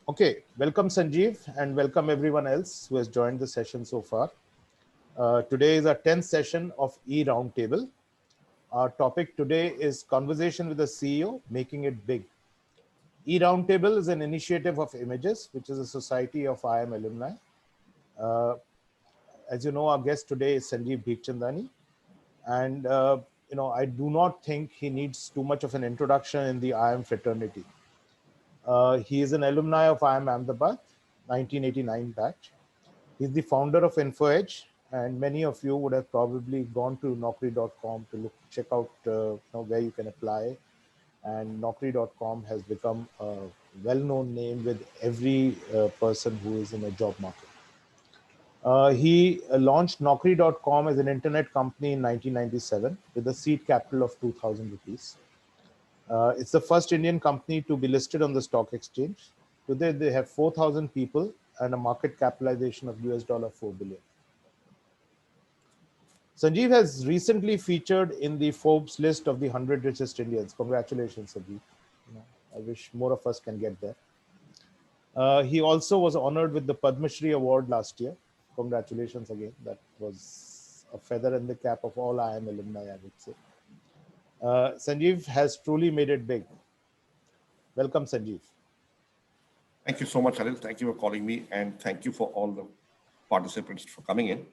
Okay, welcome Sanjeev and welcome everyone else who has joined the session so far. Today is our 10th session of e-roundtable. Our topic today is conversation with the CEO, making it big. E-roundtable is an initiative of IIMAGES, which is a society of IIM alumni. As you know, our guest today is Sanjeev Bikhchandani. And, I do not think he needs too much of an introduction in the IIM fraternity. He is an alumni of IIM Ahmedabad, 1989 batch. He's the founder of InfoEdge, and many of you would have probably gone to nakri.com to check out where you can apply. And nakri.com has become a well-known name with every person who is in a job market. He launched nakri.com as an internet company in 1997 with a seed capital of 2,000 rupees. It's the first Indian company to be listed on the stock exchange. Today, they have 4,000 people and a market capitalization of $4 billion. Sanjeev has recently featured in the Forbes list of the 100 richest Indians. Congratulations, Sanjeev. I wish more of us can get there. He also was honored with the Padma Shri award last year. Congratulations again. That was a feather in the cap of all IIM alumni, I would say. Sanjeev has truly made it big. Welcome, Sanjeev. Thank you so much, Salil. Thank you for calling me, and thank you for all the participants for coming in.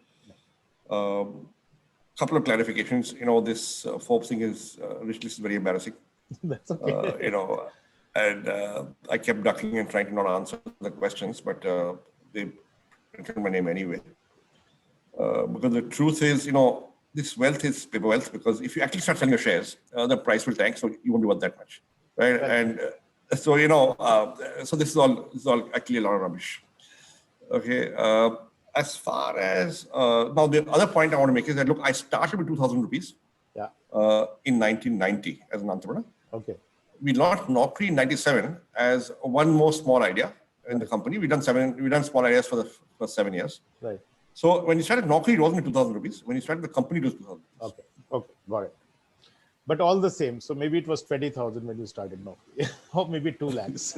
Couple of clarifications. This Forbes thing is rich list is very embarrassing. That's okay. And I kept ducking and trying to not answer the questions, but they printed my name anyway. Because the truth is, this wealth is paper wealth, because if you actually start selling your shares, the price will tank, so you won't be worth that much, right? And so so this is all actually a lot of rubbish. Okay. As far as now, the other point I want to make is that look, I started with 2,000 rupees. Yeah. In 1990 as an entrepreneur. Okay. We launched Naukri in 97 as one more small idea in the company. We've done small ideas for the first 7 years. Right. So when you started Naukri, it wasn't 2,000 rupees. When you started the company, it was 2,000. Okay, got it. But all the same, so maybe it was 20,000 when you started Naukri, or maybe 2 lakhs.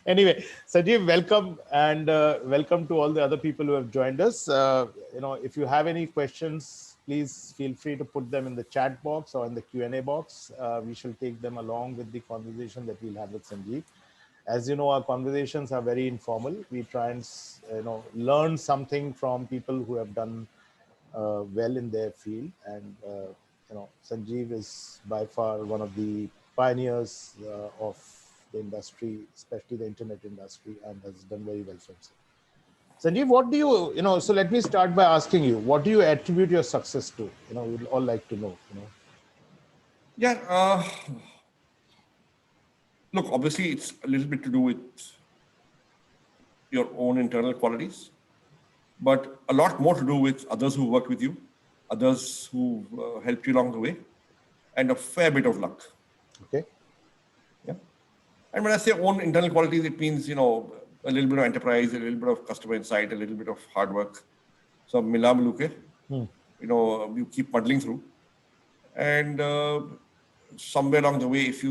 Anyway, Sanjeev, welcome, and welcome to all the other people who have joined us. If you have any questions, please feel free to put them in the chat box or in the Q&A box. We shall take them along with the conversation that we'll have with Sanjeev. As you know, our conversations are very informal. We try and learn something from people who have done well in their field, and Sanjeev is by far one of the pioneers of the industry, especially the internet industry, and has done very well for himself. Sanjeev, what do you, so let me start by asking you, what do you attribute your success to? We'd all like to know. Yeah. Look, obviously, it's a little bit to do with your own internal qualities, but a lot more to do with others who worked with you, others who helped you along the way, and a fair bit of luck. Okay. Yeah. And when I say own internal qualities, it means, a little bit of enterprise, a little bit of customer insight, a little bit of hard work. So, mila miluke, you keep muddling through. And somewhere along the way, if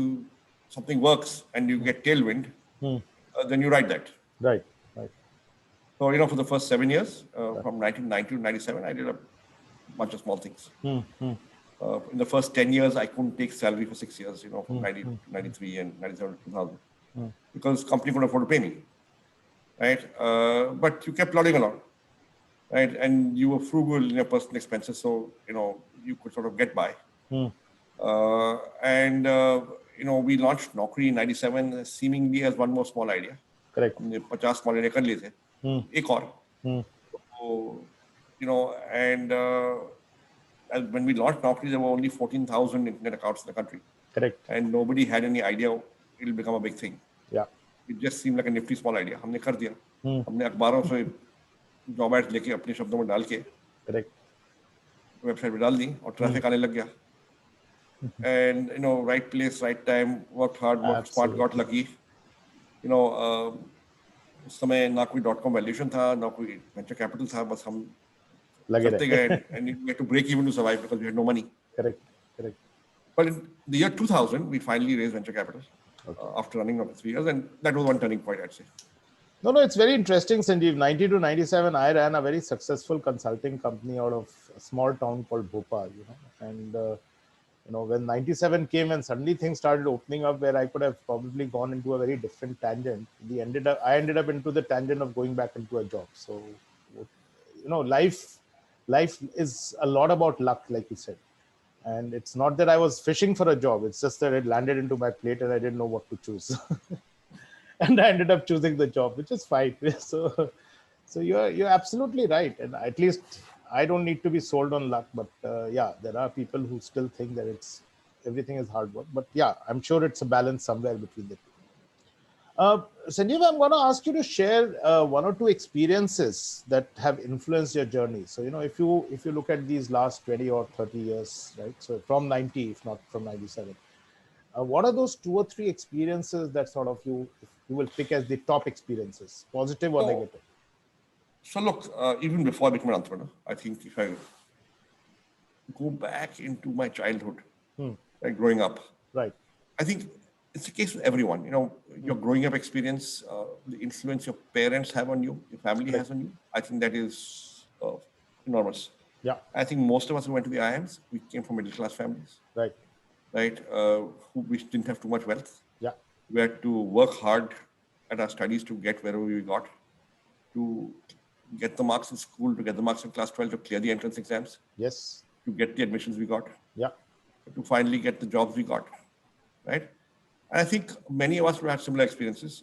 something works and you get tailwind, then you ride that. Right. So, for the first 7 years, from 1990 to 97, I did a bunch of small things. In the first 10 years, I couldn't take salary for 6 years, from 90 to 93 and 97 to 2000, because company couldn't afford to pay me, right? But you kept plodding along, right? And you were frugal in your personal expenses, so, you could sort of get by. We launched Naukri in 97 seemingly as one more small idea. Correct. हमने 50 small idea कर लिए थे. एक और. So, and when we launched Naukri, there were only 14,000 internet accounts in the country. Correct. And nobody had any idea it'll become a big thing. Yeah. It just seemed like a nifty small idea. हमने कर दिया. हमने अखबारों से job ads लेके अपने शब्दों में डाल के वेबसाइट पे डाल दी और ट्रैफिक आने लग गया. And right place, right time, worked hard, worked smart, got lucky. उस समय ना कोई .com वैल्यूएशन था, ना कोई वेंचर कैपिटल था, बस हम करते गए, and you had to break even to survive because we had no money. Correct. But in the year 2000, we finally raised venture capital. after running up for 3 years. And that was one turning point, I'd say. No, no, it's very interesting, Sanjeev. 90 to 97, I ran a very successful consulting company out of a small town called Bhopal, and when 97 came and suddenly things started opening up where I could have probably gone into a very different tangent. I ended up into the tangent of going back into a job. So, life is a lot about luck, like you said. And it's not that I was fishing for a job. It's just that it landed into my plate and I didn't know what to choose. And I ended up choosing the job, which is fine. So you're absolutely right. And at least I don't need to be sold on luck. But yeah, there are people who still think that everything is hard work. But yeah, I'm sure it's a balance somewhere between the two. Sanjeev, I'm going to ask you to share one or two experiences that have influenced your journey. So, if you look at these last 20 or 30 years, right? So from 90, if not from 97, what are those two or three experiences that sort of you will pick as the top experiences, positive or negative? So look, even before I became an entrepreneur, I think if I go back into my childhood, like growing up, right? I think it's the case with everyone. Your growing up experience, the influence your parents have on you, your family has on you. I think that is enormous. Yeah. I think most of us who went to the IIMs, we came from middle class families. Right. Right. Which didn't have too much wealth. Yeah. We had to work hard at our studies to get wherever we got, to get the marks in school, to get the marks in class 12, to clear the entrance exams. Yes. To get the admissions we got. Yeah. To finally get the jobs we got. Right. And I think many of us will have similar experiences,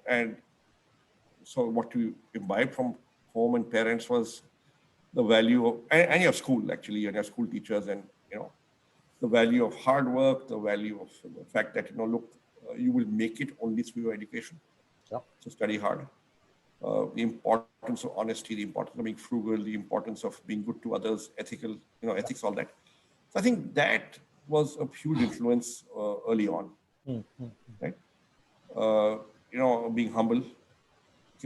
and so what we imbibed from home and parents was the value of, and your school actually, and your school teachers, and, the value of hard work, the value of the fact that, you will make it only through your education. Yeah. So study hard. The importance of honesty, the importance of being frugal, the importance of being good to others, ethical, ethics, all that. So I think that was a huge influence early on. Right? Being humble,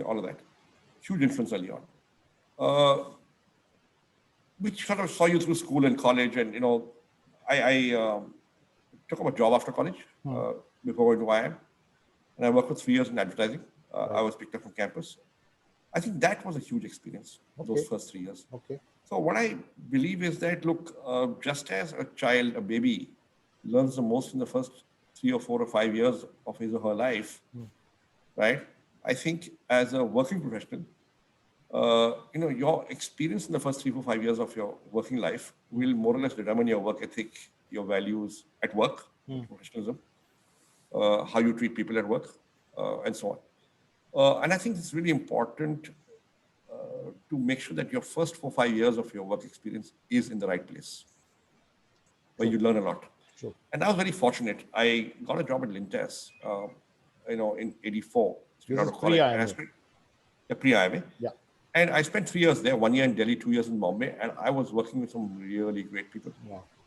all of that. Huge influence early on. Which sort of saw you through school and college. And, I took up a job after college before going to IIM. And I worked for 3 years in advertising. I was picked up from campus. I think that was a huge experience, those first 3 years. Okay. So what I believe is that, look, just as a child, a baby, learns the most in the first 3 or 4 or 5 years of his or her life, right? I think as a working professional, your experience in the first 3, 4, 5 years of your working life will more or less determine your work ethic, your values at work, professionalism, how you treat people at work, and so on. And I think it's really important to make sure that your first 4, 5 years of your work experience is in the right place, where you learn a lot. Sure. And I was very fortunate. I got a job at Lintes, in 84. This is pre-IIMA. Pre-IIMA. Yeah. And I spent 3 years there, 1 year in Delhi, 2 years in Bombay, and I was working with some really great people,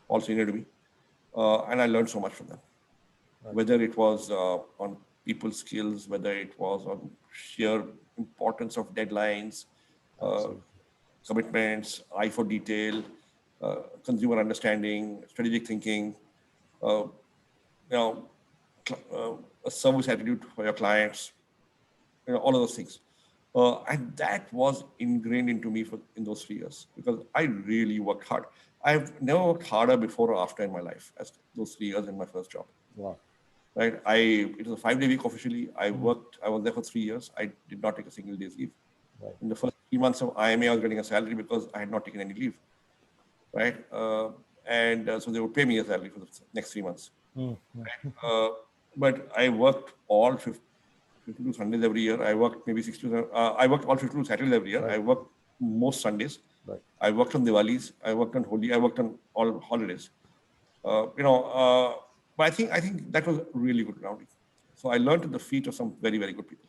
all senior to me. And I learned so much from them. Right. Whether it was on people skills, whether it was on sheer importance of deadlines, commitments, eye for detail, consumer understanding, strategic thinking, a service attitude for your clients, all of those things. And that was ingrained into me in those 3 years, because I really worked hard. I've never worked harder before or after in my life as those 3 years in my first job. Wow. Right. It was a 5-day week officially. I was there for 3 years. I did not take a single day's leave. Right. In the first 3 months of IIMA, I was getting a salary because I had not taken any leave. Right. So they would pay me a salary for the next 3 months. Right? But I worked all 52 Sundays every year. I worked maybe 60. I worked all 52 Saturdays every year. Right. I worked most Sundays. Right. I worked on Diwalis. I worked on Holi. I worked on all holidays. But I think that was really good grounding. So I learned at the feet of some very, very good people.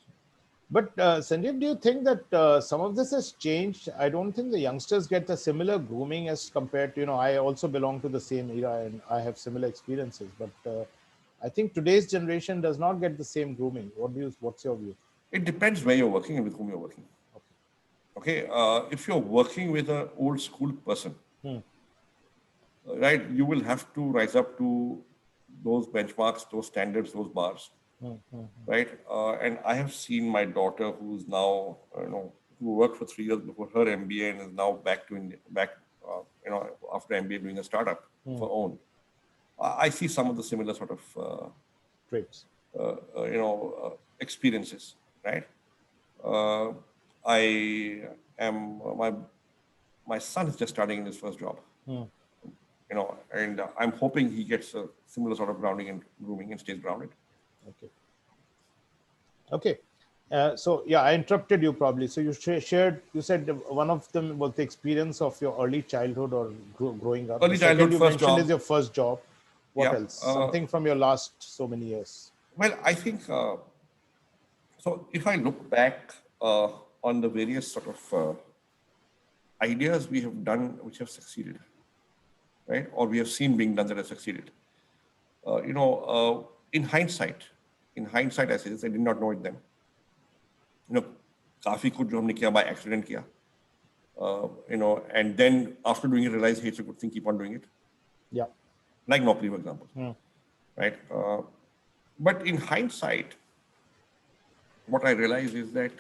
But Sanjeev, do you think that some of this has changed? I don't think the youngsters get the similar grooming as compared to, I also belong to the same era and I have similar experiences. But I think today's generation does not get the same grooming. What's your view? It depends where you're working and with whom you're working. Okay. If you're working with an old school person, right, you will have to rise up to those benchmarks, those standards, those bars, right? And I have seen my daughter, who's now, who worked for 3 years before her MBA and is now back to India, after MBA doing a startup of her own. I see some of the similar sort of traits, experiences, right? I am my son is just starting in his first job, and I'm hoping he gets a similar sort of grounding and grooming and stays grounded. Okay. So yeah, I interrupted you probably. So you shared, you said one of them was the experience of your early childhood or growing up. Early The second childhood, you first mentioned job. is your first job. What Yeah. else? Something from your last so many years. Well, I think, so if I look back on the various sort of ideas we have done which have succeeded, right? Or we have seen being done that have succeeded. In hindsight, I say this, I did not know it then. काफी कुछ जो हमने किया by accident किया, and then after doing it, realize, hey, it's a good thing, keep on doing it. Yeah. Like Naukri, for example, right? But in hindsight, what I realize is that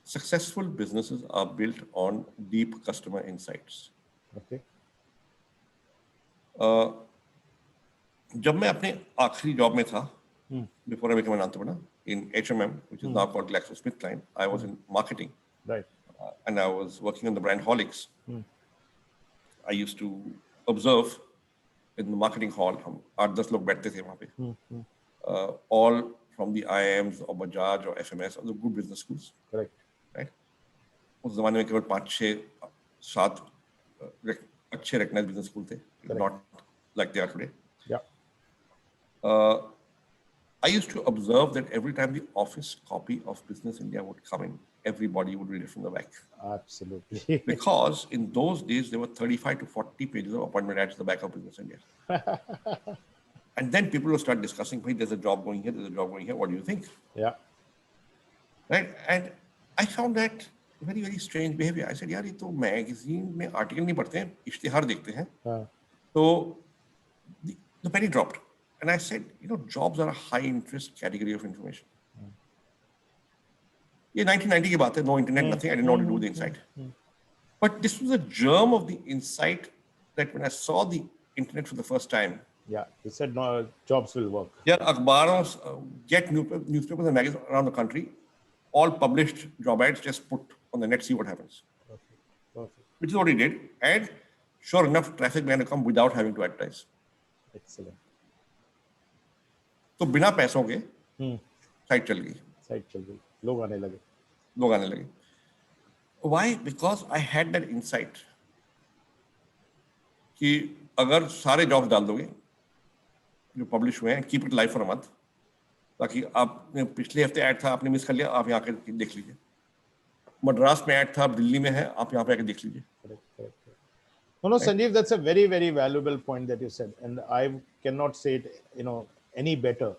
successful businesses are built on deep customer insights. Okay. जब मैं अपने आखिरी job में था, before I became an entrepreneur in HMM, which is now called GlaxoSmithKline, I was in marketing, right, and I was working on the brand Horlicks. I used to observe in the marketing hall. हम 8-10 लोग बैठते थे वहाँ पे, all from the IIMs or Bajaj or FMS or the good business schools. Correct. Right. उस ज़माने में केवल 5-6-7 अच्छे recognized business schools थे, not like they are today. Yeah. I used to observe that every time the office copy of Business India would come in, everybody would read it from the back. Absolutely. Because in those days, there were 35 to 40 pages of appointment ads at the back of Business India. And then people will start discussing, hey, there's a job going here, there's a job going here, what do you think? Yeah. Right? And I found that very, very strange behavior. I said, यार ये तो magazine में article नहीं पढ़ते हैं, इश्तिहार देखते हैं. So the penny dropped. And I said, jobs are a high interest category of information. Yeah, 1990 की बात है, no internet, nothing. I didn't know what to do with the insight. But this was a germ of the insight that when I saw the internet for the first time. Yeah, he said, no, jobs will work. Yeah, akhbaros, get newspapers and magazines around the country, all published job ads, just put on the net, see what happens. Perfect. Which is what he did. And sure enough, traffic began to come without having to advertise. Excellent. तो बिना पैसों के site चल गई, लोग आने लगे. Why? Because I had that insight कि अगर सारे जॉब्स डाल दोगे जो पब्लिश हुए हैं, keep it live for a month, ताकि आपने पिछले हफ्ते ऐड था, आपने मिस कर लिया, आप यहाँ आकर देख लीजिए. मद्रास में ऐड था, आप दिल्ली में है, आप यहाँ पे आकर देख लीजिए. Correct. No, Sanjeev, that's a very, very valuable point that you said, and I cannot say it, any better,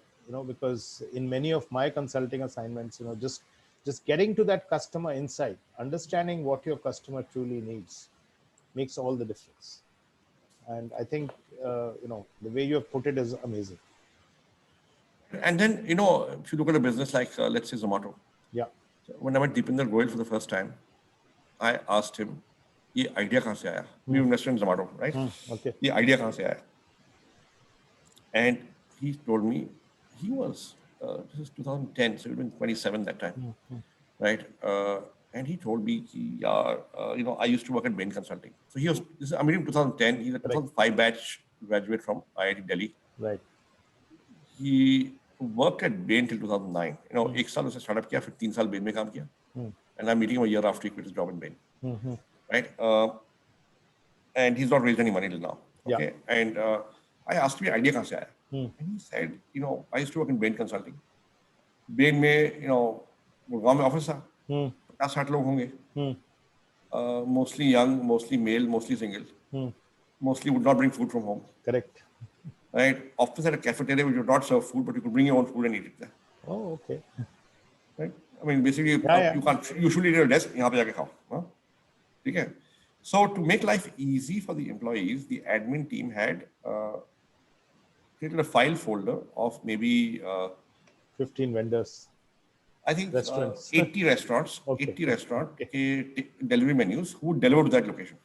because in many of my consulting assignments, just getting to that customer insight, understanding what your customer truly needs, makes all the difference. And I think, the way you have put it is amazing. And then, if you look at a business like, let's say Zomato. Yeah. So when I met Deepinder Goyal for the first time, I asked him, ये idea कहाँ से आया? We invested in Zomato, right? Okay. ये idea कहाँ से आया? And he told me he was, this is 2010, so he was 27 that time, right? And he told me, I used to work at Bain Consulting. So I met him in 2010. He's a 2005 batch graduate from IIT Delhi. Right. He worked at Bain till 2009. एक साल उसने startup किया, फिर 3 साल Bain में काम किया. And I'm meeting him a year after he quit his job in Bain. Right? And he's not raised any money till now. Okay. Yeah. And I asked him, idea कहाँ से आया? And he said, I used to work in Bain Consulting. Bain में, गुड़गांव में office था, 50-60 लोग होंगे, mostly young, mostly male, mostly single, mostly would not bring food from home. Correct. Right? Office had a cafeteria which would not serve food, but you could bring your own food and eat it there. Oh, okay. Right? I mean, basically, you can't usually eat at a desk, यहाँ पे जाके खाओ. Okay. So to make life easy for the employees, the admin team had created a file folder of maybe 15 vendors, I think restaurants. 80 restaurants, Okay. 80 restaurant Okay. delivery menus who deliver to that location,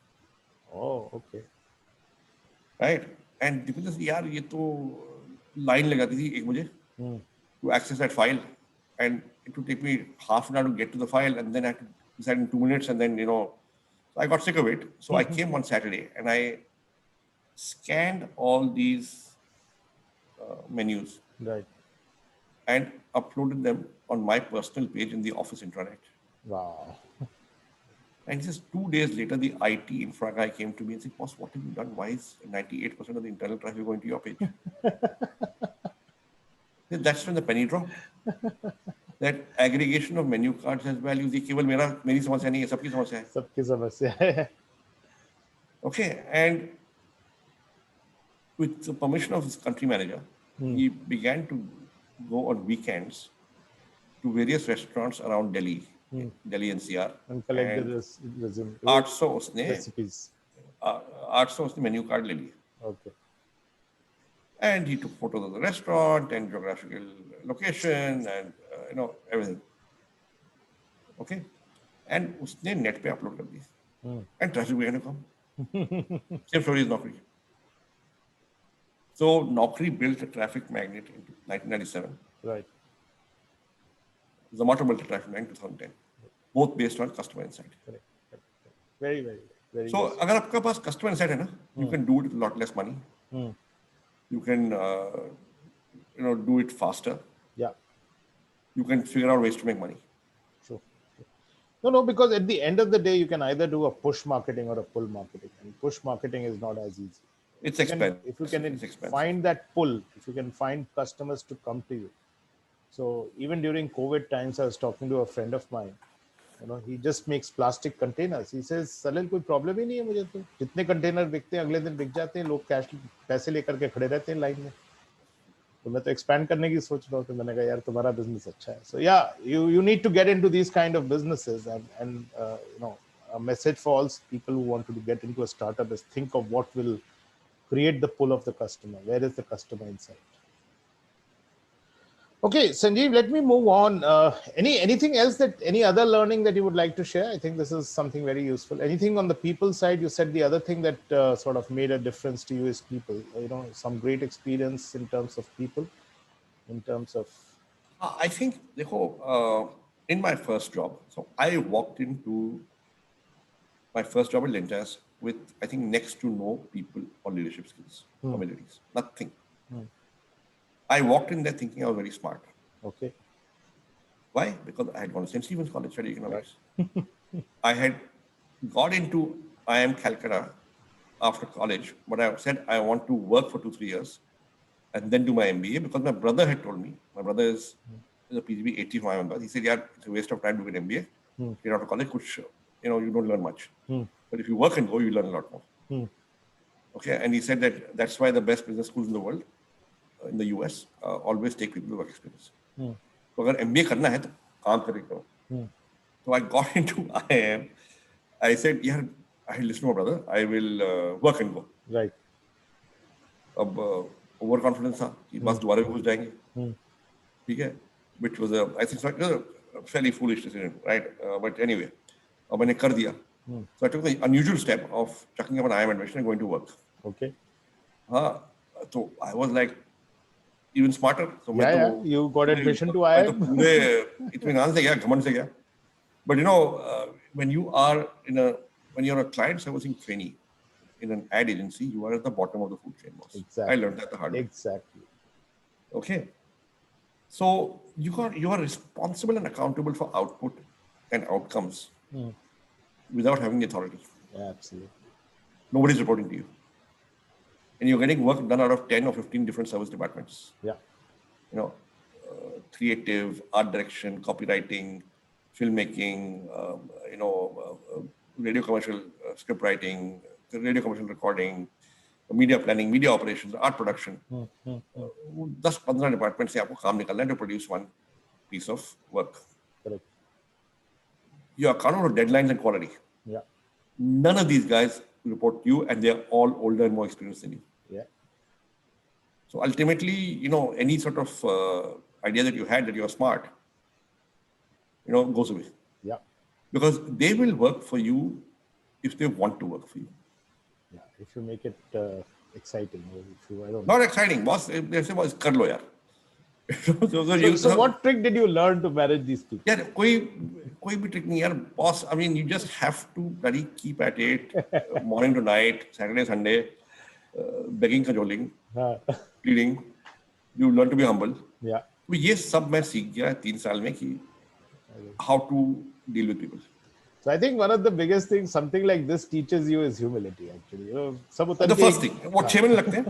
Oh, okay. right? And people just यार ये तो line लगाती थी 1 बजे to access that file, and it would take me half an hour to get to the file, and then I had to decide in 2 minutes, and then so I got sick of it. So I came one Saturday and I scanned all these menus Right. and uploaded them on my personal page in the office intranet. Wow. And just 2 days later, the IT infra guy came to me and said, "Boss, what have you done? Why is 98% of the internal traffic going to your page?" That's when the penny dropped. That aggregation of menu cards has values. ये केवल मेरी समस्या नहीं है, सबकी समस्या है. सबकी समस्या है. Okay, and with the permission of his country manager, he began to go on weekends to various restaurants around Delhi, Delhi NCR, And collect the resume. 800 उसने recipes. 800 उसने menu card ले लिए. Okay. And he took photos of the restaurant and geographical location and everything. Okay, and उसने net पे upload कर दी. And traffic began to come. Same story is Naukri. So Naukri built a traffic magnet in 1997. Right. Zomato built a traffic magnet in 2010. Both based on customer insight. Correct. Very, very, very. So अगर आपका पास customer insight है ना, you can do it with a lot less money. You can do it faster. Yeah. You can figure out ways to make money. Sure. No, because at the end of the day, you can either do a push marketing or a pull marketing, and push marketing is not as easy. It's expensive. If you can find that pull, if you can find customers to come to you. So even during COVID times, I was talking to a friend of mine. He just makes plastic containers. He says, Salil, कोई problem ही नहीं है मुझे तो. जितने container बिकते हैं अगले दिन बिक जाते हैं, लोग कैश पैसे लेकर के खड़े रहते हैं लाइन में. तो मैं तो expand करने की सोच रहा हूँ. तो मैंने कहा यार तुम्हारा business अच्छा है. So yeah, you need to get into these kind of businesses, and a message for all people who want to get into a startup is think of what will create the pull of the customer. Where is the customer insight? Okay, Sanjeev, let me move on. Anything else any other learning that you would like to share? I think this is something very useful. Anything on the people side? You said the other thing that sort of made a difference to you is people, some great experience in terms of people, in terms of. I think, in my first job, so I walked into my first job at Lintas with, I think, next to no people or leadership skills, abilities, nothing. I walked in there thinking I was very smart. Okay. Why? Because I had gone to St. Stephen's College, studied economics. I had got into IIM Calcutta after college, but I said I want to work for 2-3 years and then do my MBA because my brother had told me, my brother is a PGB 80 from IIM. He said, yeah, it's a waste of time to get MBA. Get out of college, you don't learn much. But if you work and go, you learn a lot more. Okay, and he said that's why the best business schools in the world, in the US, always take people with work experience. So अगर MBA करना है तो काम करके करो. So I got into IIM. I said, yeah, I listened to my brother. I will work and go. Right. अब overconfidence था कि बस दोबारा भी घुस जाएंगे. ठीक है, which was I think a fairly foolish decision, right? But anyway, अब मैंने कर दिया. So I took the unusual step of chucking up an IIM admission and going to work. Okay. So I was like even smarter. So yeah, you got admission to IIM. पूरे इत्मीनान से गया, घमंड से गया. But when you're a client servicing trainee in an ad agency, you are at the bottom of the food chain, boss. Exactly. I learned that the hard way. Exactly. Okay. So you are responsible and accountable for output and outcomes without having the authority. Yeah, absolutely. Nobody's reporting to you. And you're getting work done out of 10 or 15 different service departments. Yeah. Creative, art direction, copywriting, filmmaking, radio commercial script writing, radio commercial recording, media planning, media operations, art production. 10-15 departments से आपको काम निकालना है to produce one piece of work. Correct. You are accountable for deadlines and quality. Yeah. None of these guys report to you, and they are all older and more experienced than you. Yeah. So ultimately, any sort of idea that you had that you're smart, goes away. Yeah. Because they will work for you if they want to work for you. Yeah. If you make it exciting, or if you, I don't know. Not exciting, boss. They say, boss, kar lo yaar. So what trick did you learn to manage these people? Yeah, koi bhi trick nahi yaar, boss. I mean, you just have to bloody keep at it, morning to night, Saturday, Sunday, begging, cajoling, pleading. You learn to be humble. Yeah. तो ये सब मैं सीख गया 3 साल में कि how to deal with people. So I think one of the biggest things something like this teaches you is humility. Actually, सब उतर The के first thing, वो 6 महीने लगते हैं.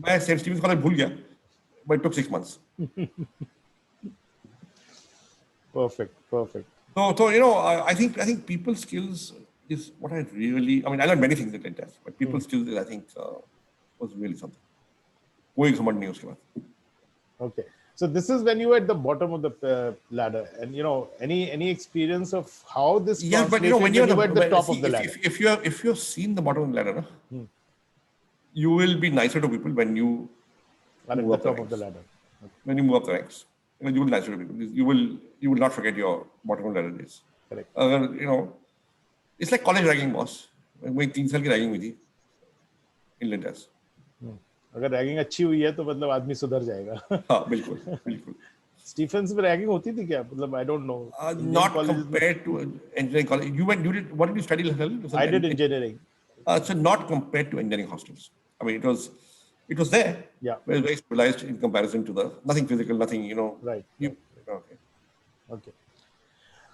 मैं सेंट स्टीफेंस कॉलेज भूल गया, but it took 6 months. Perfect. So I think people skills is what I learned many things at that, but people skills is, I think was really something. कोई घमंड नहीं उसके बाद. Okay. So this is when you were at the bottom of the ladder, and any experience of how this But when when you were at the top of the ladder. If you've seen the bottom of the ladder, you will be nicer to people when you are at the top of the ladder. Okay. When you move up the ranks, you will be nicer to people. You will not forget your bottom of the ladder days. Correct. It's like college ragging, boss. मैं 3 साल की ragging हुई थी in Lindas. अगर ragging अच्छी हुई है तो मतलब आदमी सुधर जाएगा. हाँ, बिल्कुल. स्टीफेंस में रैगिंग होती थी क्या? मतलब I don't know. Not compared to engineering college. What did you study? I did engineering. So not compared to engineering hostels. I mean, it was there. Yeah. But it was very civilized in comparison to nothing physical, nothing, Right. Okay.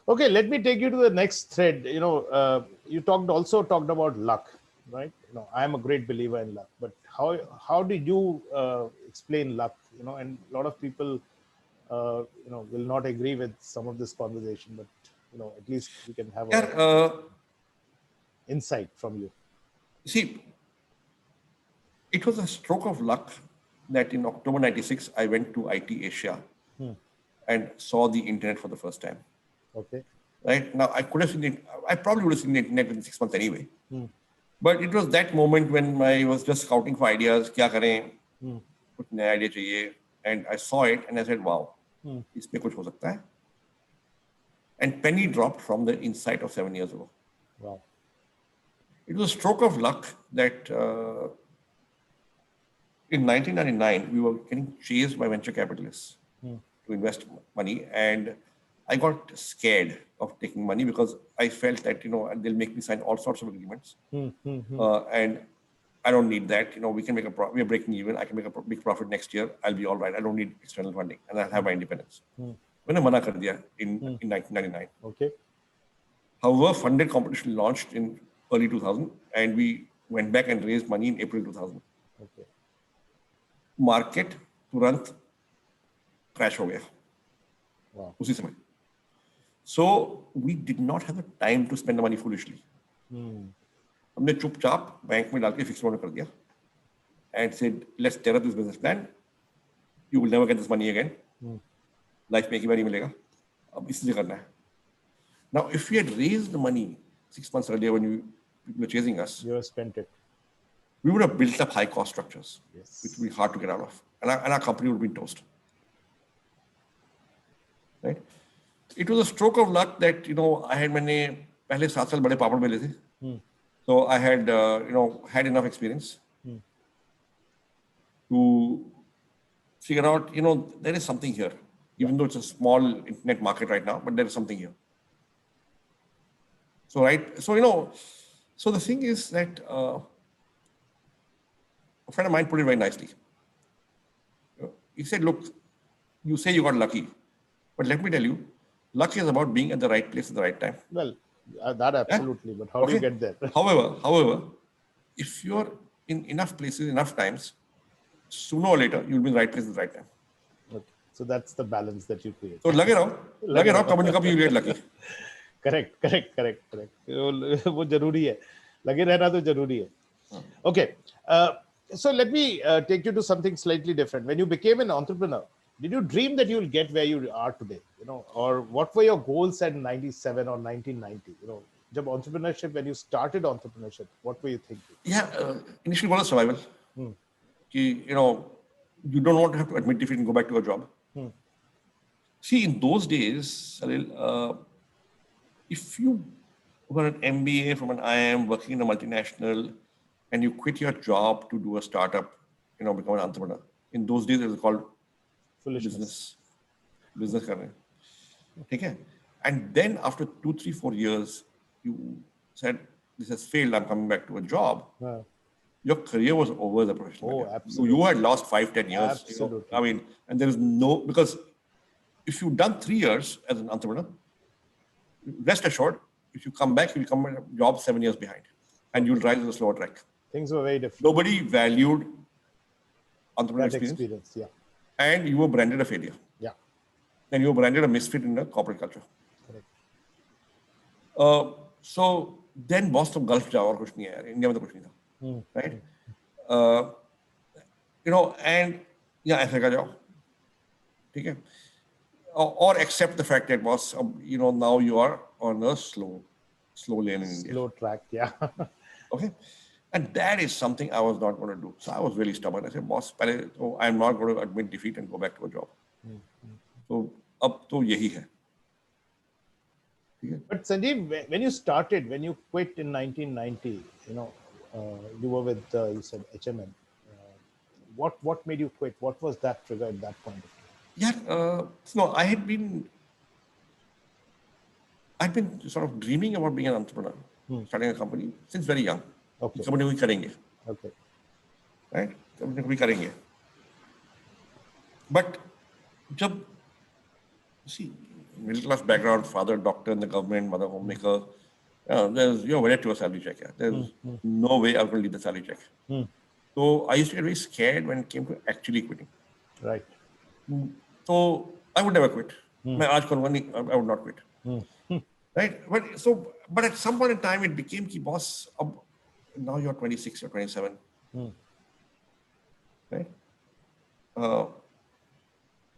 Okay, let me take you to the next thread. You also talked about luck, right? I am a great believer in luck, but how did you explain luck? And a lot of people, will not agree with some of this conversation, but at least we can have insight from you. See, it was a stroke of luck that in October 96, I went to IT Asia and saw the internet for the first time. Okay. Right now, I could have seen it. I probably would have seen the internet within 6 months anyway. But it was that moment when I was just scouting for ideas. क्या करें? कुछ नया idea चाहिए. And I saw it and I said, wow, इसमें कुछ हो सकता है. And penny dropped from the insight of 7 years ago. Wow. It was a stroke of luck that in 1999, we were getting chased by venture capitalists to invest money. And I got scared of taking money because I felt that, they'll make me sign all sorts of agreements. And I don't need that. We can we are breaking even. I can make a big profit next year. I'll be all right. I don't need external funding and I'll have my independence. मैंने मना कर दिया in 1999. Okay. However, funded competition launched in early 2000 and we went back and raised money in April 2000. Okay. Market तुरंत crash हो गया. Wow. उसी समय. So we did not have the time to spend the money foolishly. हमने चुपचाप bank में डाल के फिक्स कर दिया and said, let's tear up this business plan. You will never get this money again. Life में एक ही बार ही मिलेगा. अब इसी से करना है. Now, if we had raised the money 6 months earlier when people were chasing us, you have spent it. We would have built up high cost structures, yes, which would be hard to get out of, and our company would have been toast. Right? It was a stroke of luck that मैंने पहले 7 साल बड़े पापड़ बेले थे. So I had had enough experience to figure out there is something here, even though it's a small internet market right now, but there is something here. So the thing is that a friend of mine put it very nicely. He said, look, you say you got lucky, but let me tell you, luck is about being at the right place at the right time. Well, that absolutely, but how do you get there? However, if you're in enough places, enough times, sooner or later, you'll be in the right place at the right time. Okay. So that's the balance that you create. So लगे रहो, कभी न कभी you get lucky. Correct. वो जरूरी है. लगे रहना तो जरूरी है. Okay. So let me take you to something slightly different. When you became an entrepreneur, did you dream that you'll get where you are today? Or what were your goals at 97 or 1990? जब entrepreneurship, when you started entrepreneurship, what were you thinking? Yeah, initially was survival. कि you don't want to have to admit defeat and go back to a job. See, in those days, Salil, if you were an MBA from an IIM working in a multinational and you quit your job to do a startup, become an entrepreneur. In those days, it was called Foolishness. business kar rahe hain. Okay? And then after 2, 3, 4 years, you said, this has failed, I'm coming back to a job. Your career was over as a professional. Oh, absolutely. You had lost 5, 10 years. Absolutely. And there is because if you've done 3 years as an entrepreneur, rest assured, if you come back, you'll come back to a job 7 years behind and you'll rise on a slower track. Things were very different. Nobody valued entrepreneurial experience. Yeah. And you were branded a failure. Yeah. And you were branded a misfit in the corporate culture. Correct. So then boss to Gulf jao aur kuch nahi hai, India mein to kuch nahi tha. Right? And yeah, aise ka jao. ठीक है? Or accept the fact that boss, now you are on a slow lane in India. Slow track, yeah. Okay. And that is something I was not going to do. So I was really stubborn. I said, boss, I'm not going to admit defeat and go back to a job. So ab to yahi hai. But Sanjeev, when you started, when you quit in 1990, you were with, you said HMN. What made you quit? What was that trigger at that point? Yeah, no, I'd been sort of dreaming about being an entrepreneur, starting a company since very young. Okay. Company we karenge. Okay. Right? Company we karenge. But see, middle class background, father doctor in the government, mother homemaker, you're wedded to a salary check. Yeah. There's no way I was going to leave the salary check. So I used to get very scared when it came to actually quitting. Right. So I would never quit. I would not quit. Right? But at some point in time, it became ki boss, now you're 26 or 27. Right? Agar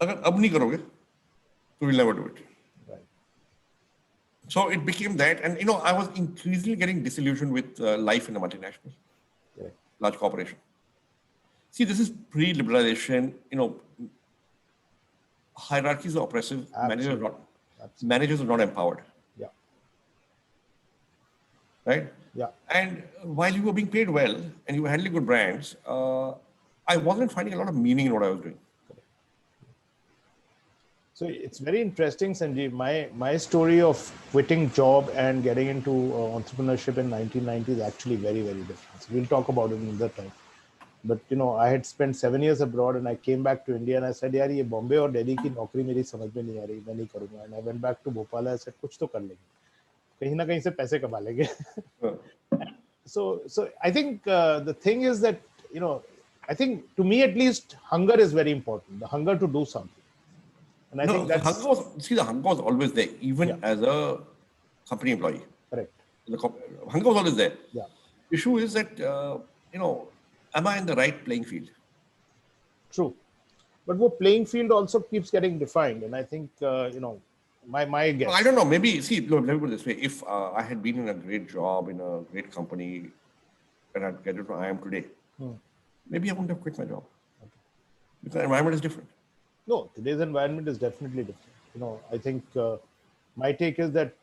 ab nahi karoge, so we'll never do it. Right. So it became that. And, I was increasingly getting disillusioned with life in a multinational, large corporation. See, this is pre-liberalization, hierarchies are oppressive, managers are not empowered. Yeah. Right? Yeah. And while you were being paid well and you were handling good brands, I wasn't finding a lot of meaning in what I was doing. So it's very interesting, Sanjeev. My story of quitting job and getting into entrepreneurship in 1990 is actually very, very different. So we'll talk about it another time. But I had spent 7 years abroad and I came back to India and I said, यार ये Bombay और Delhi की नौकरी मेरी समझ में नहीं आ रही, मैं नहीं करूँगा. And I went back to Bhopal. I said, कुछ तो कर लेंगे, कहीं ना कहीं से पैसे कमा लेंगे. So I think the thing is that I think to me at least hunger is very important. The hunger to do something. And I think that's the hunger was always there, even as a company employee. Correct. The hunger was always there. Yeah. Issue is that am I in the right playing field? True. But the playing field also keeps getting defined. And I think, my guess. I don't know. Maybe, let me put it this way. If I had been in a great job, in a great company, and I'd get it where I am today, maybe I wouldn't have quit my job. Okay. Because the environment is different. No, today's environment is definitely different. I think my take is that,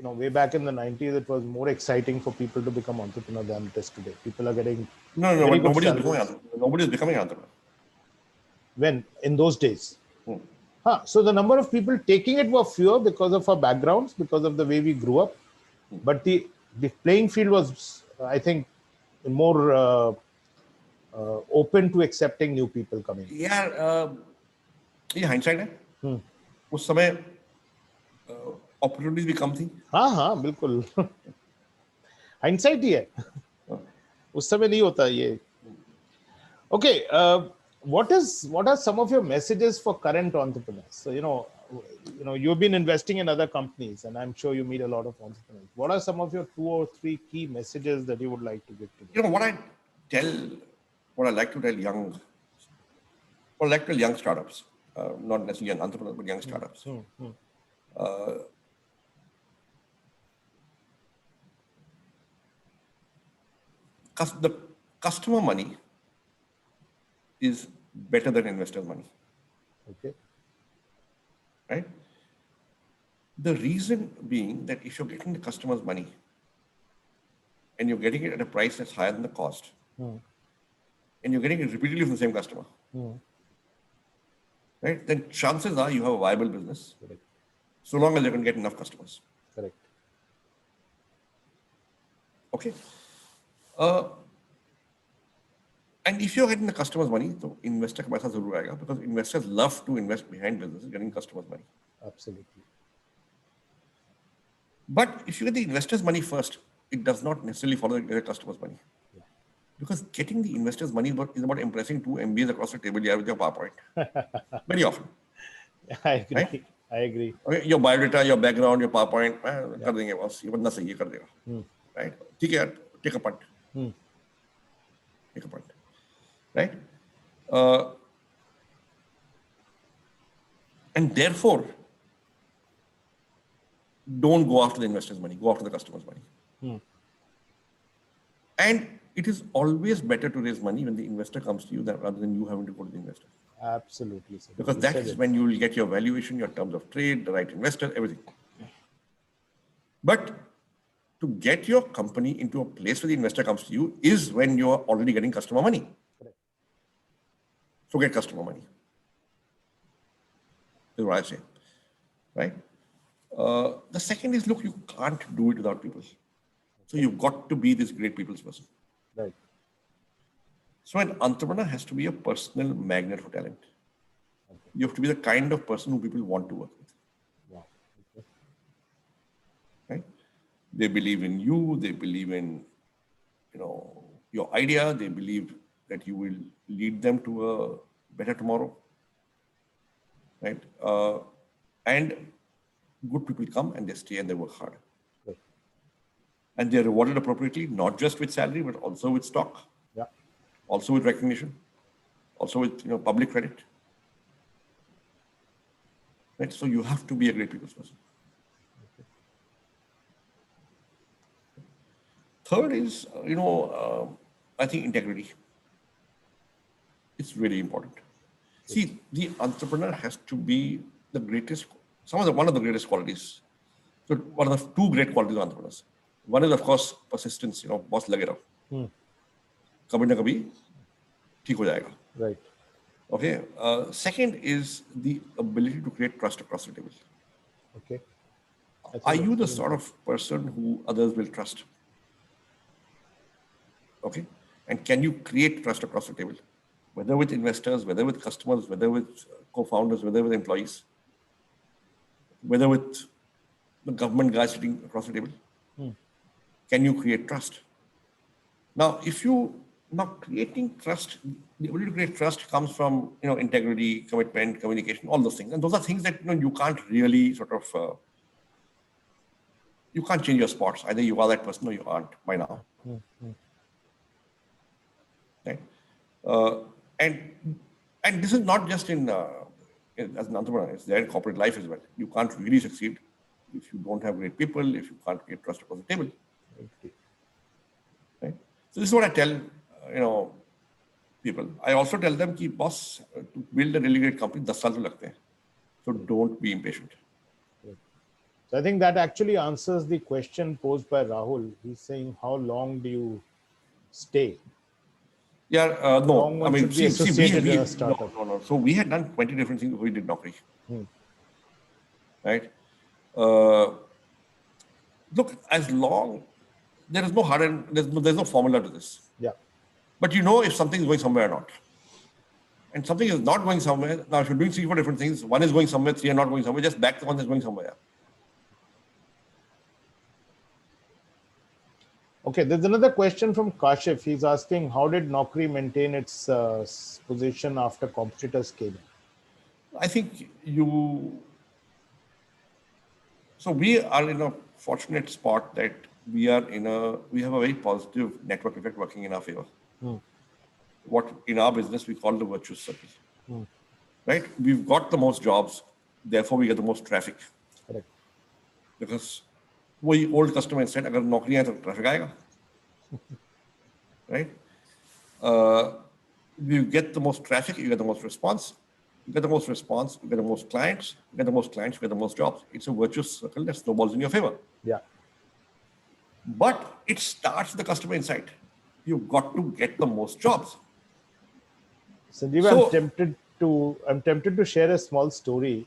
way back in the 90s, it was more exciting for people to become entrepreneurs than it is today. People are getting nobody is becoming an entrepreneur. When? In those days. So the number of people taking it were fewer because of our backgrounds, because of the way we grew up. But the playing field was, I think, more open to accepting new people coming. Yeah, hindsight है. उस समय opportunities भी कम थी. हाँ, बिल्कुल. Hindsight ही है. उस समय नहीं होता ये. Okay, what are some of your messages for current entrepreneurs? So you've been investing in other companies, and I'm sure you meet a lot of entrepreneurs. What are some of your 2 or 3 key messages that you would like to give to them? What I like to tell young startups, not necessarily young entrepreneurs, but young startups. The customer money is better than investors' money. Okay. Right? The reason being that if you're getting the customer's money and you're getting it at a price that's higher than the cost, and you're getting it repeatedly from the same customer, right? Then chances are you have a viable business, Correct. so long as you can get enough customers. Correct. Okay. And if you're getting the customer's money, so investor ka paisa zarur aayega, because investors love to invest behind businesses getting customers' money. Absolutely. But if you get the investor's money first, it does not necessarily follow the customer's money. Yeah. Because getting the investor's money is about impressing two MBAs across the table here with your PowerPoint. Very often. I agree. Right? I agree. Okay, your biodata, your background, your PowerPoint, kar denge boss, ye banda sahi hai, kar dega. Right? ठीक है यार, take a punt. Take a punt. Right? And therefore, don't go after the investor's money, go after the customer's money. And it is always better to raise money when the investor comes to you rather than you having to go to the investor. Absolutely. Sir. Because that is when you will get your valuation, your terms of trade, the right investor, everything. But to get your company into a place where the investor comes to you is when you are already getting customer money. Correct. So get customer money. Is what I say. Right? The second is, look, you can't do it without people. So you've got to be this great people's person. Right. So an entrepreneur has to be a personal magnet for talent. Okay. You have to be the kind of person who people want to work with. Wow. Okay. Right? They believe in you. They believe in, your idea. They believe that you will lead them to a better tomorrow. Right? And good people come and they stay and they work hard. Right. And they're rewarded appropriately, not just with salary, but also with stock. Yeah. Also with recognition. Also with public credit. Right? So you have to be a great people's person. Okay. Third is, I think integrity. It's really important. See, the entrepreneur has to be the greatest, one of the greatest qualities. So one of the two great qualities of entrepreneurs. One is, of course, persistence, boss lage raho. Kabhi na kabhi, theek ho jayega. Right. Okay. Second is the ability to create trust across the table. Okay. Are you the sort of person who others will trust? Okay. And can you create trust across the table? Whether with investors, whether with customers, whether with co-founders, whether with employees, whether with the government guys sitting across the table. Can you create trust? Now, creating trust, the ability to create trust comes from, integrity, commitment, communication, all those things. And those are things that, you can't really you can't change your spots. Either you are that person or you aren't by now. Right? And this is not just as an entrepreneur, it's there in corporate life as well. You can't really succeed if you don't have great people, if you can't create trust across the table. Right? So this is what I tell, people. I also tell them, boss, to build a really great company, 10 saal to lagte hain. So don't be impatient. So I think that actually answers the question posed by Rahul. He's saying, how long do you stay? Yeah, no. I mean, see, no. So we had done 20 different things before we did Nakri. Right? Look, as long there is no hard and there's no formula to this. Yeah. But if something is going somewhere or not. And something is not going somewhere. Now, if you're doing 3-4 different things, one is going somewhere, 3 are not going somewhere, just back the one that's going somewhere. Okay, there's another question from Kashif. He's asking, how did Naukri maintain its position after competitors came in? I think so we are in a fortunate spot that we have a very positive network effect working in our favor. What in our business we call the virtuous circle. Right? We've got the most jobs, therefore we get the most traffic. Correct. Because वही old customer said, अगर नौकरी है तो traffic आएगा. Right? You get the most traffic, you get the most response. You get the most response, you get the most clients. You get the most clients, you get the most jobs. It's a virtuous circle that snowballs in your favor. Yeah. But it starts with the customer insight. You've got to get the most jobs. Sanjeev, I'm tempted to share a small story.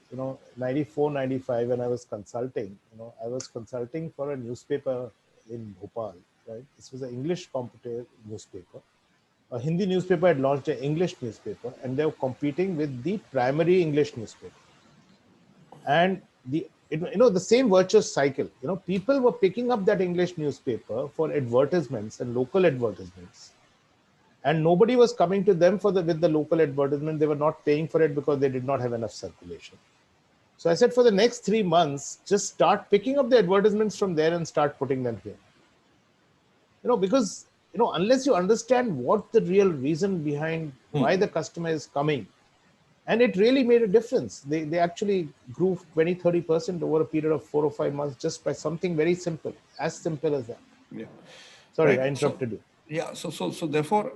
94, 95, when I was consulting, I was consulting for a newspaper in Bhopal, right? This was an English competitive newspaper. A Hindi newspaper had launched an English newspaper, and they were competing with the primary English newspaper. And the same virtuous cycle, people were picking up that English newspaper for advertisements and local advertisements. And nobody was coming to them with the local advertisement. They were not paying for it because they did not have enough circulation. So I said, for the next 3 months, just start picking up the advertisements from there and start putting them here. Because, unless you understand what the real reason behind why the customer is coming, and it really made a difference. They actually grew 20, 30% over a period of 4 or 5 months just by something very simple, as simple as that. Yeah. Sorry, right. I interrupted you. Yeah. So therefore,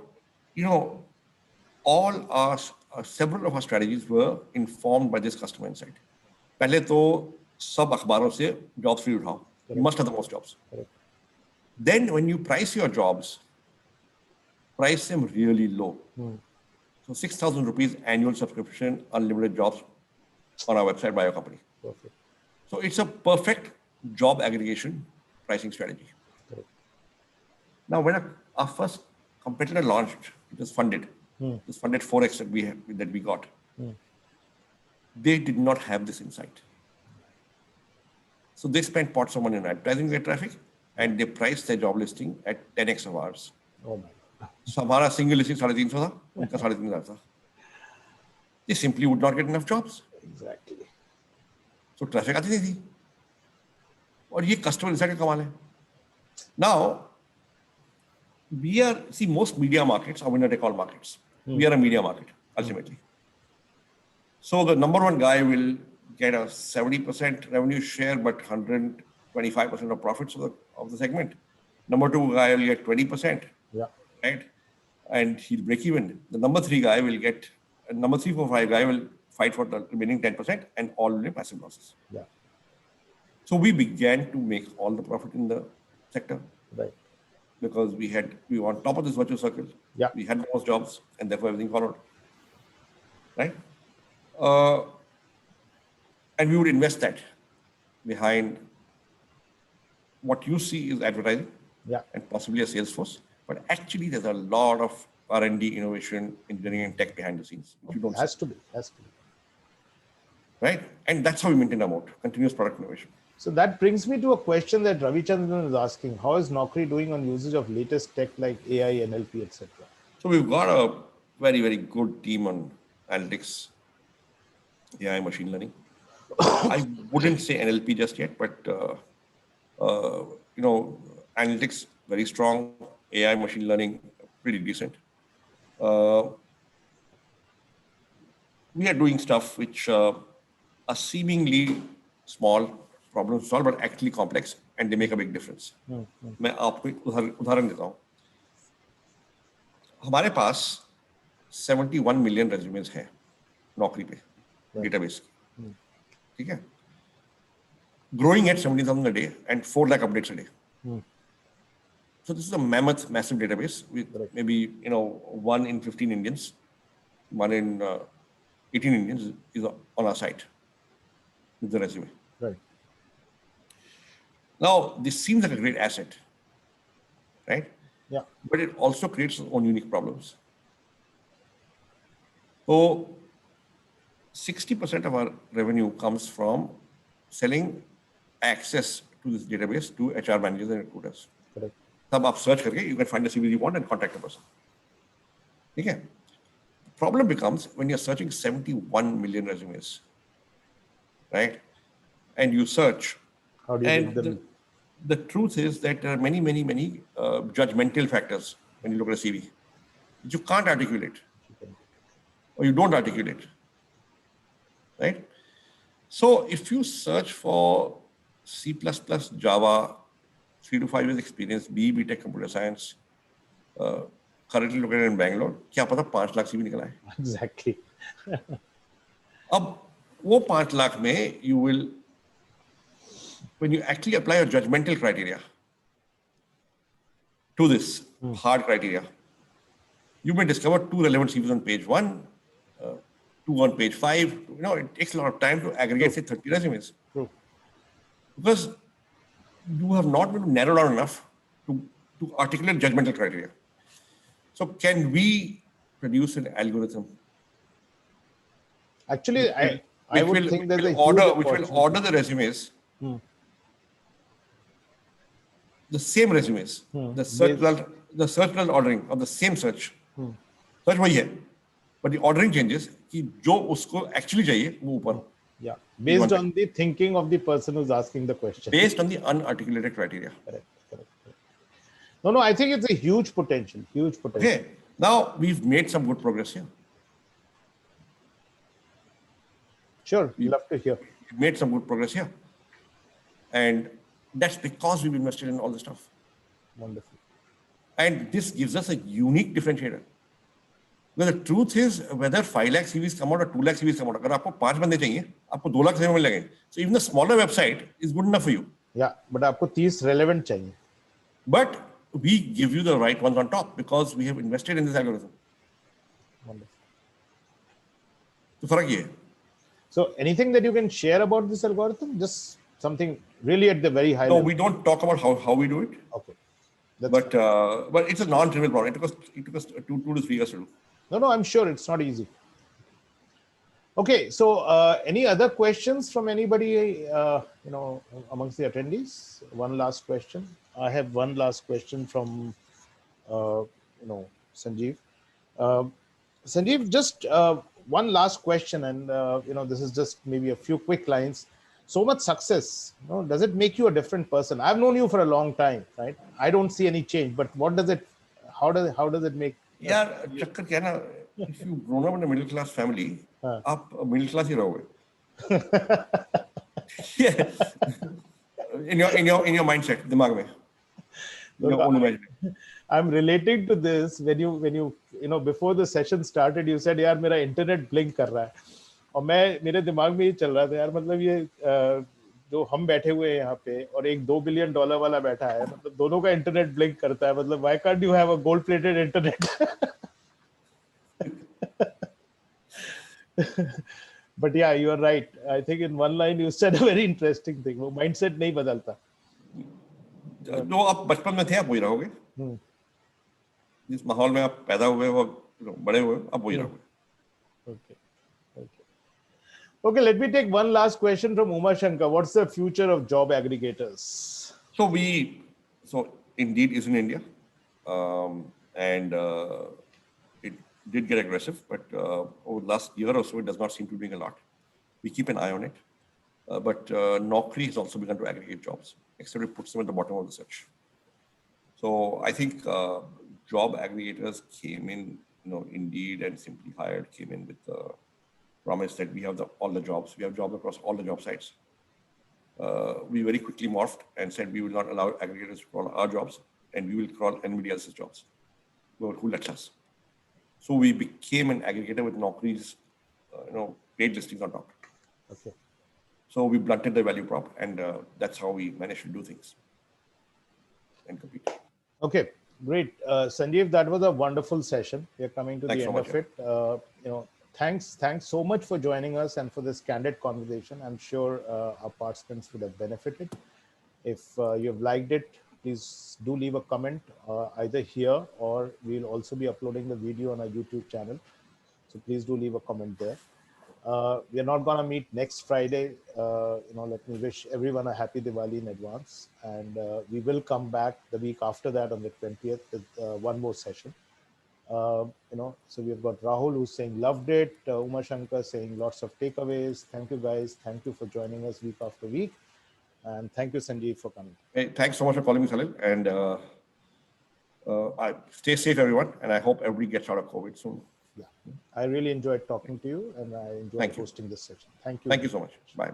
several of our strategies were informed by this customer insight. पहले तो सब अखबारों से jobs free उठाओ. You must have the most jobs. Correct. Then when you price your jobs, price them really low. So 6,000 rupees annual subscription, unlimited jobs on our website by your company. Perfect. So it's a perfect job aggregation pricing strategy. Correct. Now, when our first competitor launched, it was funded. It was funded 4x that we got. They did not have this insight. So they spent pots of money on advertising their traffic, and they priced their job listing at 10x of ours. Oh my God. So हमारा single listing 350 था, उनका 3,500 था. They simply would not get enough jobs. Exactly. So traffic आती नहीं थी. और ये customer insight का कमाल है. Now, most media markets are winner take all markets. We are a media market, ultimately. So the number one guy will get a 70% revenue share, but 125% of profits of the segment. Number two guy will get 20%. Yeah. Right? And he'll break even. The number 3 guy will get, number 3, 4, 5 guy will fight for the remaining 10% and all will be massive losses. Yeah. So we began to make all the profit in the sector. Right. Because we were on top of this virtual circle. Yeah. We had the most jobs, and therefore everything followed. Right? And we would invest that behind what you see is advertising. Yeah. And possibly a sales force. But actually, there's a lot of R&D, innovation, engineering, and tech behind the scenes, which you don't see. Has to be. Right? And that's how we maintain our moat, continuous product innovation. So that brings me to a question that Ravichandran is asking. How is Naukri doing on usage of latest tech like AI, NLP, etc.? So we've got a very, very good team on analytics, AI, machine learning. I wouldn't say NLP just yet, but analytics, very strong. AI, machine learning, pretty decent. We are doing stuff which are seemingly small problems to solve, but actually complex, and they make a big difference. मैं आपको एक उदाहरण देता हूँ. हमारे पास 71 million resumes हैं नौकरी पे, database की. ठीक है? Growing at 70,000 a day and 4 lakh updates a day. So this is a mammoth, massive database with maybe 1 in 15 Indians, 1 in 18 Indians is on our site with the resume. Right. Now this seems like a great asset, right? Yeah. But it also creates its own unique problems. So 60% of our revenue comes from selling access to this database to HR managers and recruiters. Correct. तब आप search करके you can find the CV you want and contact the person. ठीक है? The problem becomes when you're searching 71 million resumes, right? And you search. How do you get them? The truth is that there are many judgmental factors when you look at a CV that you can't articulate or you don't articulate, right? So if you search for C++, Java, 3 to 5 years experience, BTech computer science, currently located in Bangalore, क्या पता 5 lakh CV निकला है. Exactly. अब वो 5 लाख में you will, when you actually apply your judgmental criteria to this hard criteria, you may discover 2 relevant CVs on page 1, 2 on page 5. You know, it takes a lot of time to aggregate, say, 30 resumes. True. Because you have not been narrowed down enough to articulate judgmental criteria. So can we produce an algorithm? Actually, I would think there's a huge which will order the resumes, the same resumes, the search result ordering of the same search. Search वही है, but the ordering changes कि जो उसको actually चाहिए वो ऊपर. Yeah, based on the thinking of the person who's asking the question. Based on the unarticulated criteria. Correct. No, I think it's a huge potential. Okay, now we've made some good progress here. Sure, we'd love to hear. We've made some good progress here. And that's because we've invested in all this stuff. Wonderful. And this gives us a unique differentiator. Well, the truth is, whether 5 lakh CVs come out or 2 lakh CVs come out, अगर आपको 5 बंदे चाहिए, आपको 2 lakh CV मिल लगेंगे. So even a smaller website is good enough for you. Yeah, but आपको 30 relevant चाहिए. But we give you the right ones on top because we have invested in this algorithm. Wonderful. तो फर्क ये है. So anything that you can share about this algorithm? Just something really at the very high level. No, we don't talk about how we do it. Okay. But it's a non-trivial problem. It took us 2 to 3 years to do. No, I'm sure it's not easy. Okay, so any other questions from anybody, amongst the attendees? One last question. I have one last question from, Sanjeev. Sanjeev, just one last question, and this is just maybe a few quick lines. So much success, does it make you a different person? I've known you for a long time, right? I don't see any change, but how does it make? यार चक्कर क्या ना, if you grown up in a middle class family, आप middle class ही रहोगे. in your mindset, दिमाग में, in your own imagination. I'm relating to this when you before the session started, you said यार मेरा internet blink कर रहा है, और मेरे दिमाग में ये चल रहा था यार, मतलब ये जो हम बैठे हुए हैं यहाँ पे और एक $2 billion वाला बैठा है, मतलब दोनों का इंटरनेट ब्लिंक करता है, मतलब why can't you have a gold plated internet? But yeah, you are right. I think in one line you said a very interesting thing. वो mindset नहीं बदलता. जो आप बचपन में थे आप वही रहोगे. जिस माहौल में आप पैदा हुए हो, बड़े हुए, आप वही रहोगे. Okay, let me take one last question from Uma Shankar. What's the future of job aggregators? So Indeed is in India, and it did get aggressive, but over the last year or so, it does not seem to be doing a lot. We keep an eye on it, but Nakri has also begun to aggregate jobs, except it puts them at the bottom of the search. So I think job aggregators came in, Indeed and Simply Hired came in with the promise that we have all the jobs. We have jobs across all the job sites. We very quickly morphed and said we will not allow aggregators to crawl our jobs, and we will crawl anybody else's jobs. Who lets us? So we became an aggregator with Nakri's, paid listings on top. Okay. So we blunted the value prop, and that's how we managed to do things and compete. Okay, great, Sanjeev. That was a wonderful session. We are coming to the end of it. Thanks so much for joining us and for this candid conversation. I'm sure our participants would have benefited. If you have liked it, please do leave a comment either here, or we'll also be uploading the video on our YouTube channel. So please do leave a comment there. We are not going to meet next Friday. Let me wish everyone a happy Diwali in advance. And we will come back the week after that on the 20th with one more session. So we've got Rahul who's saying loved it, Uma Shankar saying lots of takeaways. Thank you guys. Thank you for joining us week after week. And thank you, Sanjeev, for coming. Hey, thanks so much for calling me, Salil. And stay safe, everyone. And I hope everybody gets out of COVID soon. Yeah, I really enjoyed talking to you, and I enjoyed hosting this session. Thank you. Thank you so much. Bye.